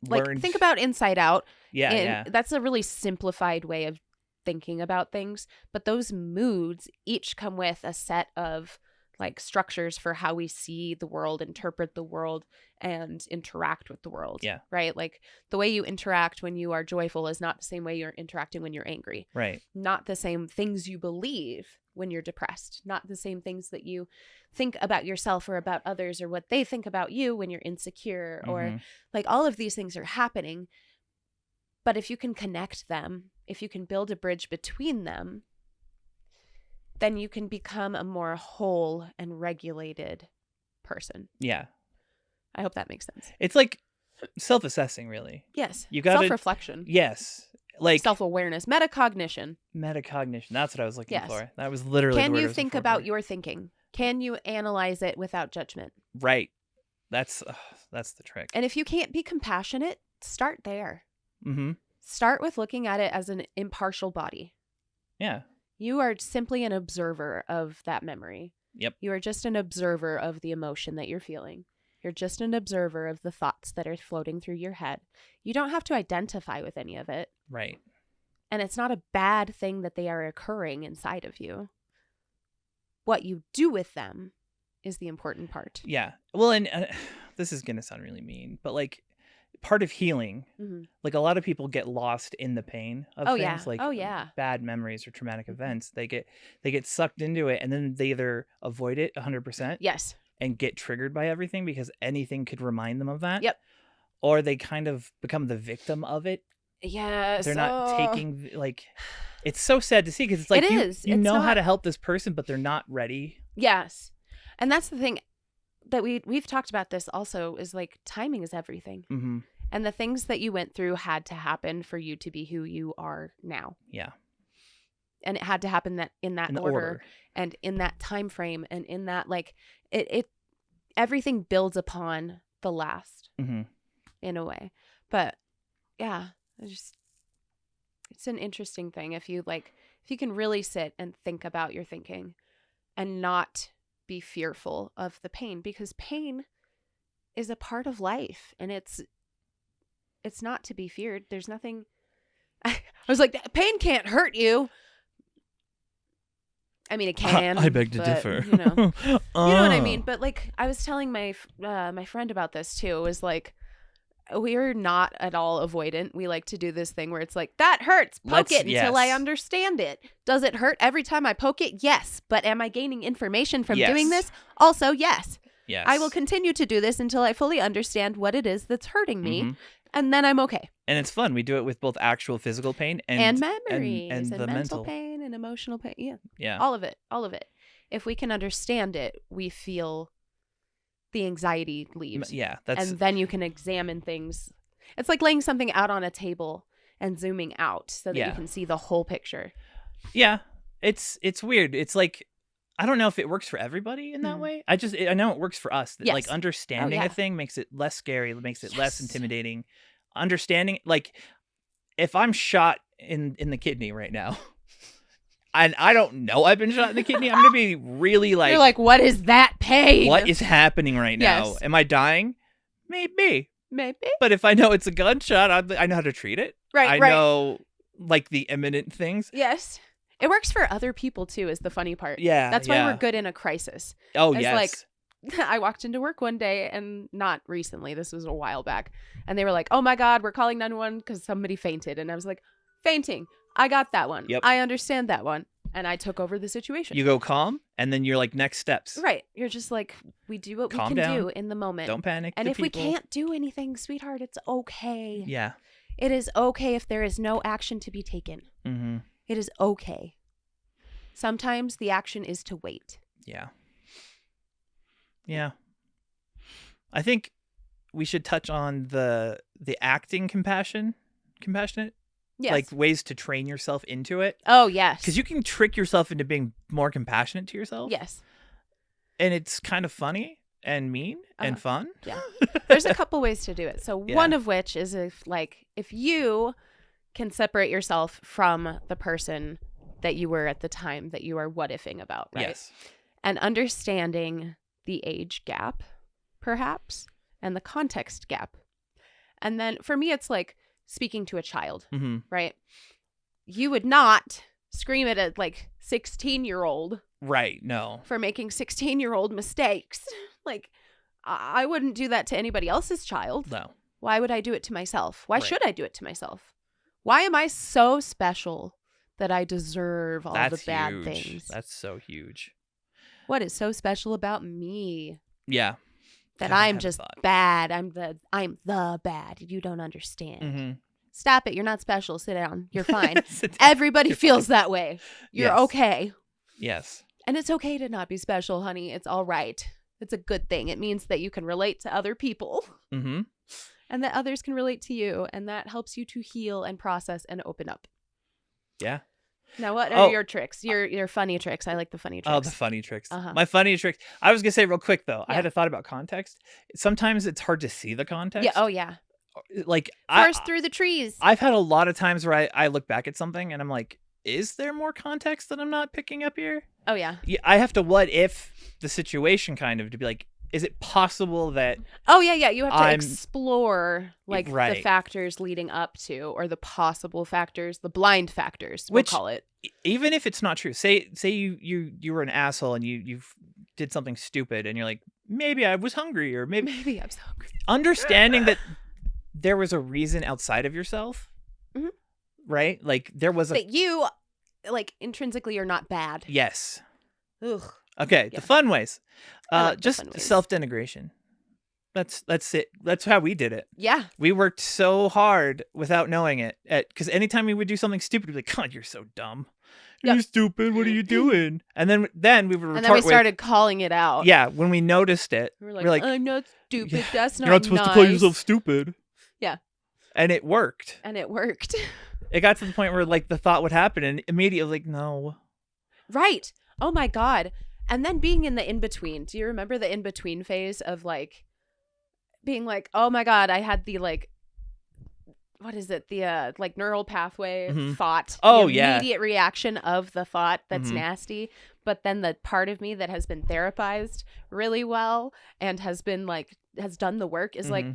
Like think about Inside Out. Yeah. That's a really simplified way of thinking about things, but those moods each come with a set of like structures for how we see the world, interpret the world, and interact with the world. Yeah. Right? Like the way you interact when you are joyful is not the same way you're interacting when you're angry. Right. Not the same things you believe when you're depressed. Not the same things that you think about yourself or about others, or what they think about you when you're insecure, or like all of these things are happening. But if you can connect them, if you can build a bridge between them, then you can become a more whole and regulated person. Yeah. I hope that makes sense. It's like self-assessing, really. Yes. You got self-reflection. Yes. Like self-awareness, metacognition. Metacognition. That's what I was looking for. That was literally Can the word you I was think looking about for. your thinking? Can you analyze it without judgment? Right. That's the trick. And if you can't be compassionate, start there. Mm-hmm. Start with looking at it as an impartial body. Yeah. You are simply an observer of that memory. Yep. You are just an observer of the emotion that you're feeling. You're just an observer of the thoughts that are floating through your head. You don't have to identify with any of it. Right. And it's not a bad thing that they are occurring inside of you. What you do with them is the important part. Yeah. Well, and this is going to sound really mean, but like part of healing, like a lot of people get lost in the pain of things, like bad memories or traumatic events. They get sucked into it, and then they either avoid it 100%. Yes. And get triggered by everything because anything could remind them of that. Yep. or they kind of become the victim of it. Yes. They're not taking, like, it's so sad to see, because it's like, you know how to help this person, but they're not ready. Yes. And that's the thing that we've talked about this also, is like, timing is everything. Mm-hmm. And the things that you went through had to happen for you to be who you are now. Yeah. And it had to happen in that order and in that time frame, and in that, like, it everything builds upon the last, mm-hmm. in a way. But yeah, it's an interesting thing if you can really sit and think about your thinking and not be fearful of the pain, because pain is a part of life, and it's not to be feared. There's nothing. I was like, pain can't hurt you. I mean, it can. I beg to differ. You know what I mean. But like, I was telling my friend about this too. It was like, we're not at all avoidant. We like to do this thing where it's like, that hurts. Poke it until I understand it. Does it hurt every time I poke it? Yes. But am I gaining information from doing this? Also, yes. Yes. I will continue to do this until I fully understand what it is that's hurting me. Mm-hmm. And then I'm okay. And it's fun. We do it with both actual physical pain and memories and the mental pain and emotional pain. Yeah. Yeah. All of it. If we can understand it, we feel the anxiety leaves. Yeah. And then you can examine things. It's like laying something out on a table and zooming out so that you can see the whole picture. Yeah. It's weird. It's like, I don't know if it works for everybody in that way. I know it works for us. Yes. Like, understanding a thing makes it less scary, makes it less intimidating. Understanding, like, if I'm shot in the kidney right now, and I don't know I've been shot in the kidney, I'm gonna be really like, you're like, what is that pain? What is happening right now? Yes. Am I dying? Maybe. Maybe. But if I know it's a gunshot, I know how to treat it. Right. I know, like, the imminent things. Yes. It works for other people too, is the funny part. Yeah. That's why we're good in a crisis. Oh, it's yes. Like, I walked into work one day, and not recently, this was a while back, and they were like, oh my God, we're calling 911 because somebody fainted. And I was like, fainting. I got that one. Yep. I understand that one. And I took over the situation. You go calm, and then you're like, next steps. Right. You're just like, we do what Calm we can down. do in the moment. Don't panic. And if we can't do anything, sweetheart, it's okay. Yeah. It is okay if there is no action to be taken. Mm-hmm. It is okay. Sometimes the action is to wait. Yeah. Yeah. I think we should touch on the acting compassionate. Yes. Like, ways to train yourself into it. Oh, yes. Because you can trick yourself into being more compassionate to yourself. Yes. And it's kind of funny and mean and fun. Yeah. There's a couple ways to do it. So one of which is if you can separate yourself from the person that you were at the time that you are what-ifing about, right? Yes. And understanding the age gap, perhaps, and the context gap. And then for me, it's like speaking to a child, right? You would not scream at a 16-year-old. Right, no. For making 16-year-old mistakes. Like, I wouldn't do that to anybody else's child. No. Why would I do it to myself? Why should I do it to myself? Why am I so special that I deserve all the bad things? That's so huge. What is so special about me? Yeah. That I'm just bad. I'm the bad. You don't understand. Mm-hmm. Stop it. You're not special. Sit down. You're fine. Sit down. Everybody You're feels fine. that way. You're okay. Yes. And it's okay to not be special, honey. It's all right. It's a good thing. It means that you can relate to other people. Mm-hmm. And that others can relate to you. And that helps you to heal and process and open up. Yeah. Now, what are your tricks? Your funny tricks. I like the funny tricks. Oh, the funny tricks. My funny tricks. I was going to say real quick, though. I had a thought about context. Sometimes it's hard to see the context. Yeah. Oh, yeah. Like, Forest through the trees. I've had a lot of times where I look back at something and I'm like, is there more context that I'm not picking up here? Oh, yeah. I have to what if the situation kind of to be like, is it possible that... Oh, yeah, yeah. You have to explore the factors leading up to, or the possible factors, the blind factors, we'll call it. Even if it's not true. Say you were an asshole and you did something stupid and you're like, maybe I was hungry, or maybe I was hungry. Understanding that there was a reason outside of yourself, right? Like, there was that you, intrinsically are not bad. Yes. Ugh. Okay, the fun ways. Like just fun ways. Self-denigration. That's it. That's how we did it. Yeah. We worked so hard without knowing it. Because anytime we would do something stupid, we'd be like, God, you're so dumb. Yep. You're stupid. What are you doing? And then we would retort and then we started calling it out. Yeah, when we noticed it. We're like, I'm not stupid. Yeah, That's not you're not supposed to call yourself stupid. Yeah. And it worked. It got to the point where like the thought would happen and immediately like, no. Right. Oh my God. And then being in the in-between. Do you remember the in-between phase of like being like, oh my God, I had the like, what is it? The like neural pathway thought. Oh, the yeah. immediate reaction of the thought that's Mhm. nasty. But then the part of me that has been therapized really well and has been like, has done the work is like,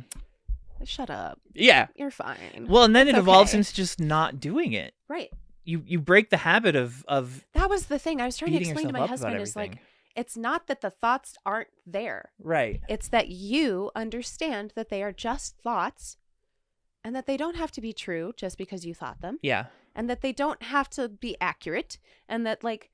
shut up. Yeah. You're fine. Well, and then It's it evolves okay. into just not doing it. Right. You break the habit of That was the thing I was trying to beating explain to my yourself up about husband is like, everything. it's not that the thoughts aren't there. Right. It's that you understand that they are just thoughts and that they don't have to be true just because you thought them. Yeah. And that they don't have to be accurate and that like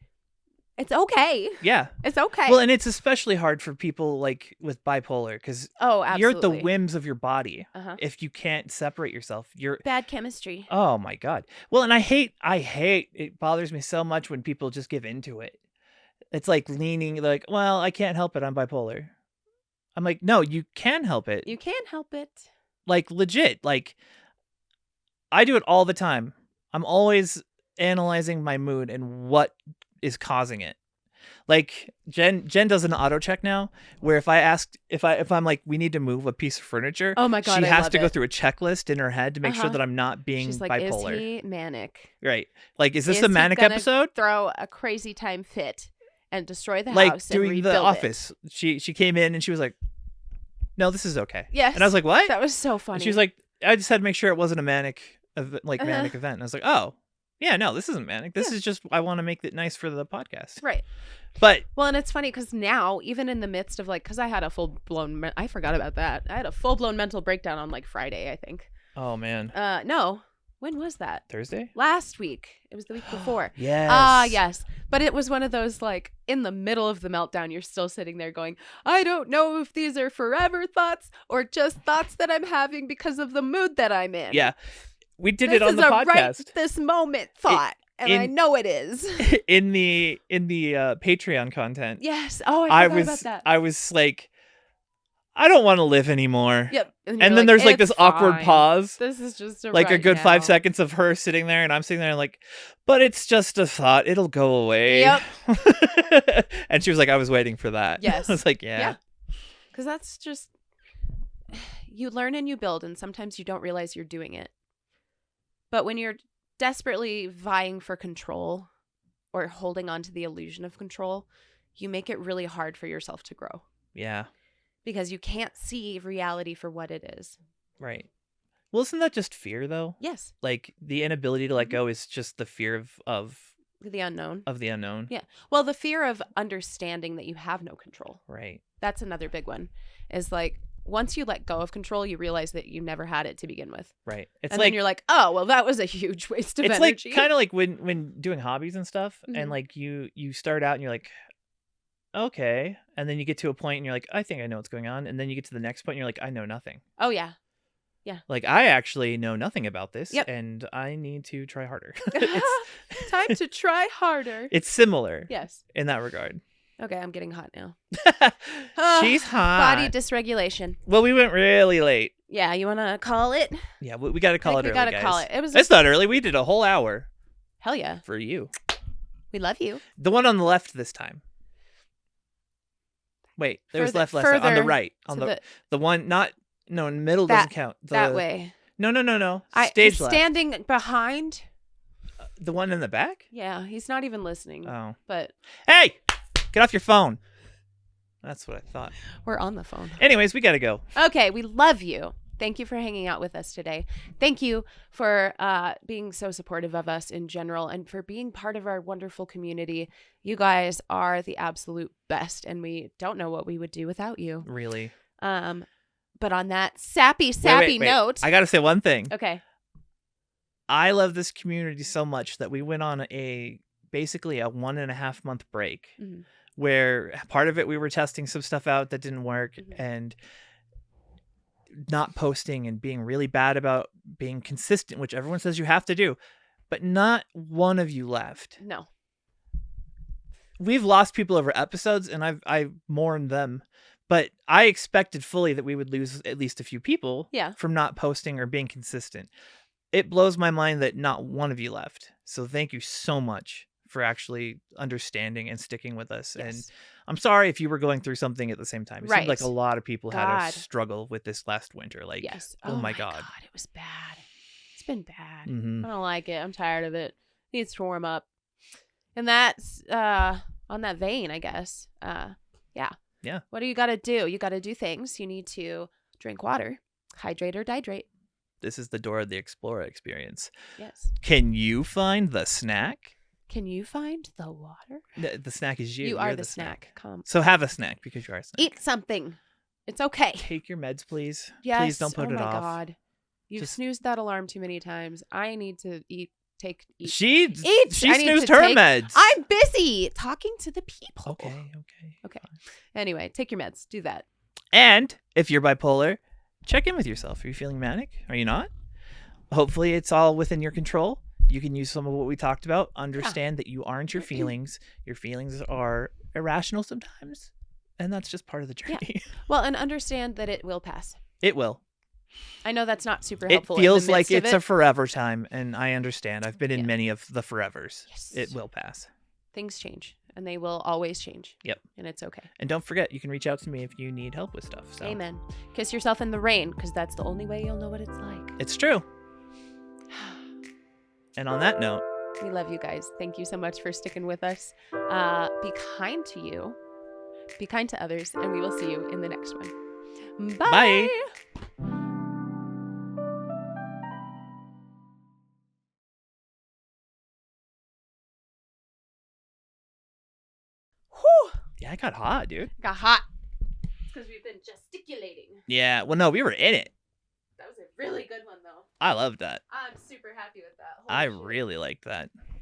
it's okay. Yeah. It's okay. Well, and it's especially hard for people like with bipolar because absolutely. you're at the whims of your body. Uh-huh. If you can't separate yourself, you're bad chemistry. Oh my God. Well, and I hate it bothers me so much when people just give into it. It's like leaning like, well, I can't help it. I'm bipolar. I'm like, no, you can help it. You can't help it. Like legit. Like I do it all the time. I'm always analyzing my mood and what is causing it. Like Jen does an auto check now where if I'm like, we need to move a piece of furniture. Oh my God, she I has love to go it. through a checklist in her head to make sure Uh-huh. that I'm not being She's like, bipolar. is he manic? Right. Like, is this Is a he manic gonna episode? Throw a crazy time fit and destroy the Like house and doing rebuild The it. Office. She came in and she was like, no, this is okay. Yes. And I was like, what? That was so funny. And she was like, I just had to make sure it wasn't a manic event. And I was like, oh, yeah, no, this isn't manic. This is just, I want to make it nice for the podcast. Right. But well, and it's funny because now, even in the midst of like, because I had a full blown, I forgot about that. I had a full blown mental breakdown on like Friday, I think. Oh man. No, when was that? Thursday? Last week. It was the week before. Yes. Yes. But it was one of those like in the middle of the meltdown, you're still sitting there going, I don't know if these are forever thoughts or just thoughts that I'm having because of the mood that I'm in. Yeah. We did this it on the podcast. Right this moment thought. And I know it is. in the Patreon content. Yes. Oh, I forgot about that. I was like, I don't want to live anymore. Yep. And then there's like this awkward pause. This is just like a good 5 seconds of her sitting there and I'm sitting there like, but it's just a thought. It'll go away. Yep. And she was like, I was waiting for that. Yes. I was like, yeah. Because that's just, you learn and you build and sometimes you don't realize you're doing it. But when you're desperately vying for control or holding on to the illusion of control, you make it really hard for yourself to grow. Yeah. Because you can't see reality for what it is. Right. Well, isn't that just fear though? Yes. Like the inability to let go is just the fear of the unknown. Of the unknown. Yeah. Well, the fear of understanding that you have no control. Right. That's another big one. Is like once you let go of control, you realize that you never had it to begin with. Right. It's and like, then you're like, oh, well, that was a huge waste of energy. It's like kind of like when doing hobbies and stuff, and like you start out and you're like, okay, and then you get to a point and you're like, I think I know what's going on, and then you get to the next point and you're like, I know nothing. Oh yeah. Yeah. Like I actually know nothing about this, yep. and I need to try harder. Time to try harder. It's similar. Yes. In that regard. Okay, I'm getting hot now. She's hot. Body dysregulation. Well, we went really late. Yeah, you want to call it? Yeah, we got to call it early, guys. We got to call it. It's not early. We did a whole hour. Hell yeah. For you. We love you. The one on the left this time. Wait, there was left on the right. On the one, not, no, in the middle doesn't count. That way. No. Stage left. Standing behind. The one in the back? Yeah, he's not even listening. Oh. But. Hey! Get off your phone. That's what I thought. We're on the phone. Anyways, we got to go. Okay, we love you. Thank you for hanging out with us today. Thank you for being so supportive of us in general and for being part of our wonderful community. You guys are the absolute best, and we don't know what we would do without you. Really? But on that sappy wait. note. I got to say one thing. Okay. I love this community so much that we went on basically a 1.5 month break. Mm-hmm. Where part of it we were testing some stuff out that didn't work, and not posting and being really bad about being consistent, which everyone says you have to do, but not one of you left. No. We've lost people over episodes, and I mourned them, but I expected fully that we would lose at least a few people from not posting or being consistent. It blows my mind that not one of you left. So thank you so much for actually understanding and sticking with us. Yes. And I'm sorry if you were going through something at the same time. It seemed like a lot of people had a struggle with this last winter. Like, oh my God. It was bad. It's been bad. I don't like it. I'm tired of it. It needs to warm up. And that's on that vein, I guess. Yeah. What do you got to do? You got to do things. You need to drink water, hydrate or dehydrate. This is the Dora the Explorer experience. Yes. Can you find the snack? Can you find the water? The snack is you. You are the snack. Come. So have a snack because you are a snack. Eat something. It's okay. Take your meds, please. Yes. Please don't put it off. Oh my God. You've snoozed that alarm too many times. I need to eat. She snoozed her meds. I'm busy talking to the people. Okay. Anyway, take your meds. Do that. And if you're bipolar, check in with yourself. Are you feeling manic? Are you not? Hopefully it's all within your control. You can use some of what we talked about. Understand that you aren't your feelings. Your feelings are irrational sometimes. And that's just part of the journey. Yeah. Well, and understand that it will pass. It will. I know that's not super helpful. It feels like it's a forever time, and I understand. I've been in many of the forevers. Yes. It will pass. Things change, and they will always change. Yep. And it's okay. And don't forget, you can reach out to me if you need help with stuff. So. Amen. Kiss yourself in the rain, because that's the only way you'll know what it's like. It's true. And on that note, we love you guys. Thank you so much for sticking with us. Be kind to you. Be kind to others, and we will see you in the next one. Bye. Yeah, I got hot, dude. Got hot. It's because we've been gesticulating. Yeah. Well, no, we were in it. That was a really good one, though. I loved that. I'm super happy with that. I really liked that.